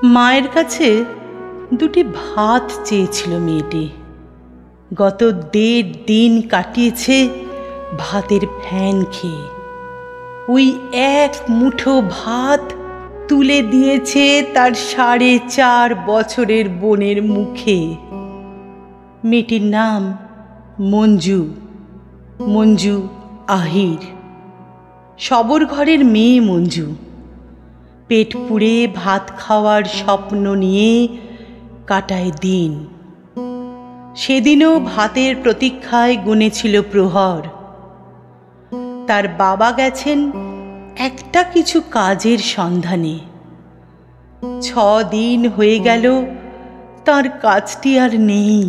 মায়ের কাছে দুটি ভাত চেয়েছিল মেয়েটি। গত 1.5 দিন কাটিয়েছে ভাতের ফ্যান খেয়ে। ওই এক মুঠো ভাত তুলে দিয়েছে তার 4.5 বছরের বোনের মুখে। মেয়েটির নাম মঞ্জু, মঞ্জু আহির। সবর ঘরের মেয়ে মঞ্জু। পেট পুড়ে ভাত খাওয়ার স্বপ্ন নিয়ে কাটায় দিন। সেদিনও ভাতের প্রতীক্ষায় গুনেছিল প্রহর। তার বাবা গেছেন একটা কিছু কাজের সন্ধানে। 6 দিন হয়ে গেল তার কাজটি আর নেই।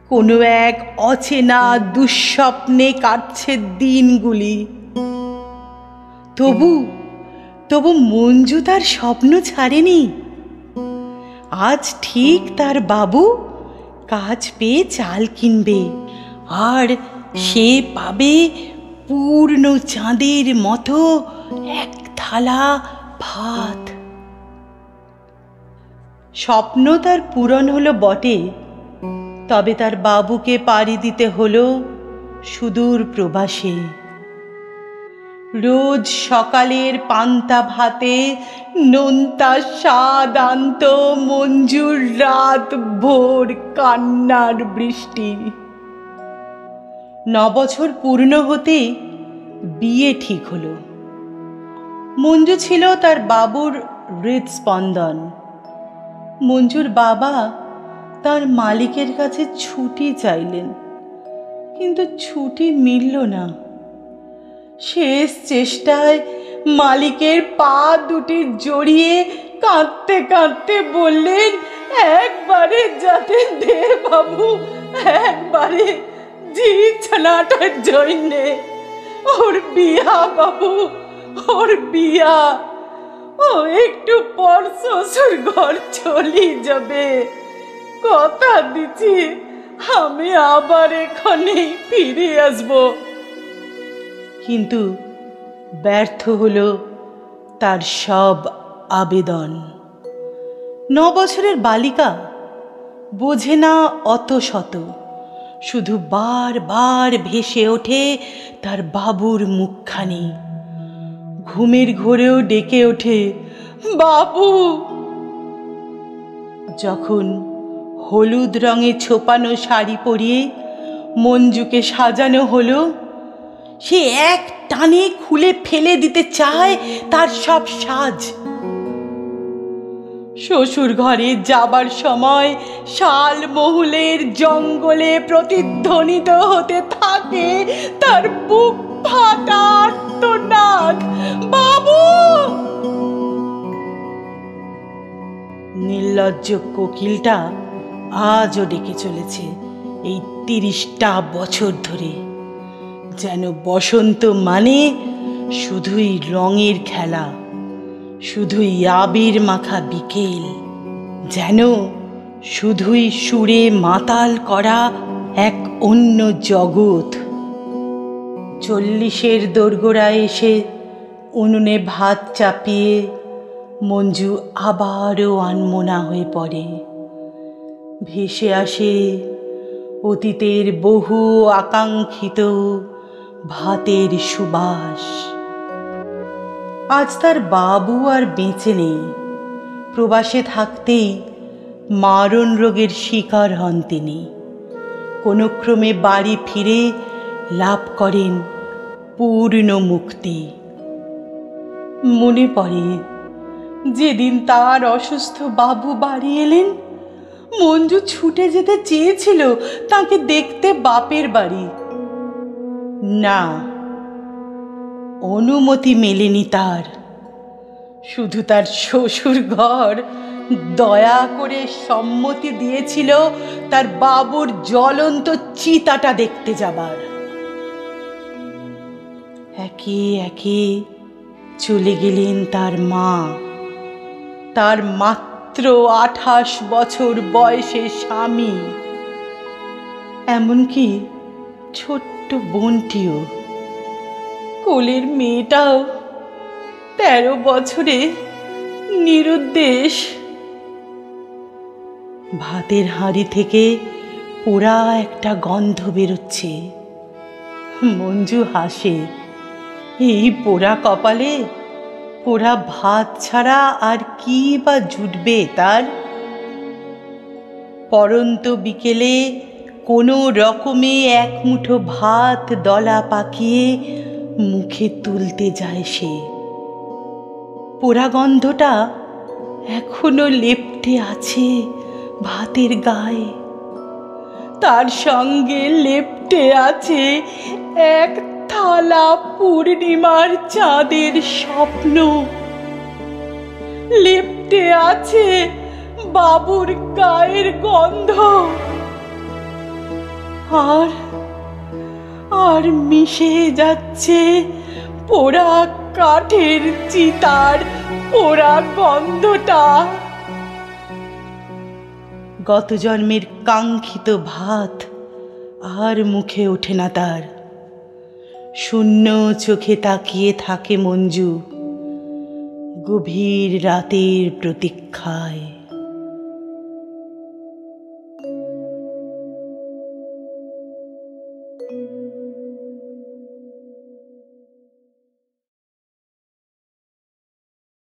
কোনো এক অচেনা দুঃস্বপ্নে কাটছে দিনগুলি। তবু মঞ্জু তার স্বপ্ন ছাড়েনি। আজ ঠিক তার বাবু কাজ পেয়ে চাল কিনবে, আর সে পাবে পূর্ণ চাঁদের মতো এক থালা ভাত। স্বপ্ন তার পূরণ হলো বটে, তবে তার বাবুকে পাড়ি দিতে হলো সুদূর প্রবাসে। রোজ সকালের পান্তা ভাতে নোনতা স্বাদ আনত মঞ্জুর রাত ভোর কান্নার বৃষ্টি। 9 বছর পূর্ণ হতে বিয়ে ঠিক হলো। মঞ্জু ছিল তার বাবুর হৃদস্পন্দন। মঞ্জুর বাবা তার মালিকের কাছে ছুটি চাইলেন, কিন্তু ছুটি মিলল না। শেষ চেষ্টায় মালিকের পা দুটি জড়িয়ে কাঁদতে কাঁদতে বললেন, একবারে যাতে দে বাবু, একবারে জি ছানাটার জন্যে। ওর বিয়া বাবু, ওর বিয়া। ও একটু পর শ্বশুর ঘর চলি যাবে। কথা দিচ্ছি আমি আবার এখানে ফিরে আসবো। কিন্তু ব্যর্থ হলো তার সব আবেদন। 9 বছরের বালিকা বোঝে না অত শত, শুধু বারবার ভেসে ওঠে তার বাবুর মুখখানি। ঘুমের ঘোরেও ডেকে ওঠে, বাবু। যখন হলুদ রঙে ছোপানো শাড়ি পরিয়ে মঞ্জুকে সাজানো হলো, সে এক টানে খুলে ফেলে দিতে চায় তার সব সাজ। শ্বশুর ঘরে যাবার সময় শাল মহুলের জঙ্গলে প্রতিধ্বনিত হতে থাকে তার বুক ফাটা আর্তনাদ, বাবু। নির্লজ্জ কোকিলটা আজও ডেকে চলেছে এই 30টা বছর ধরে। যেন বসন্ত মানে শুধুই রঙের খেলা, শুধুই আবির মাখা বিকেল, যেন শুধুই সুরে মাতাল করা এক অন্য জগৎ। 40-এর দোরগোড়ায় এসে উনুনে ভাত চাপিয়ে মঞ্জু আবারও আনমনা হয়ে পড়ে। ভেসে আসে অতীতের বহু আকাঙ্ক্ষিত ভাতের সুবাস। আজ তার বাবু আর বেঁচে নেই। প্রবাসে থাকতেই মারণ রোগের শিকার হন তিনি। কোনো ক্রমে বাড়ি ফিরে লাভ করেন পূর্ণ মুক্তি। মনে পড়ে যেদিন তার অসুস্থ বাবু বাড়ি এলেন, মঞ্জু ছুটে যেতে চেয়েছিল তাকে দেখতে বাপের বাড়ি। না, অনুমতি মেলেনি তার। শুধু তার শ্বশুর ঘর দয়া করে সম্মতি দিয়েছিল তার বাবুর জ্বলন্ত চিতাটা দেখতে যাবার। একে একে চলে গেলেন তার মা, তার মাত্র 28 বছর বয়সের স্বামী, এমনকি ছোট্ট বোনটিও। কোলের মেয়েটাও 13 বছরে নিরুদ্দেশ। ভাতের হাঁড়ি থেকে পোড়া একটা গন্ধ বেরোচ্ছে। মঞ্জু হাসে। এই পোড়া কপালে পোড়া ভাত ছাড়া আর কি বা জুটবে তার? পরন্ত বিকেলে কোনো রকমে এক মুঠো ভাত দলা পাকিয়ে মুখে তুলতে যায় সে। পোড়া গন্ধটা এখনো লেপ্টে আছে ভাতের গায়ে। তার সঙ্গে লেপ্টে আছে এক থালা পূর্ণিমার চাঁদের স্বপ্ন। লেপ্টে আছে বাবুর গায়ের গন্ধ। আর আর মিশে যাচ্ছে পোড়া কাঠের চিতার পোড়া গন্ধটা। গত জন্মের কাঙ্ক্ষিত ভাত আর মুখে ওঠে না তার। শূন্য চোখে তাকিয়ে থাকে মঞ্জু গভীর রাতের প্রতীক্ষায়।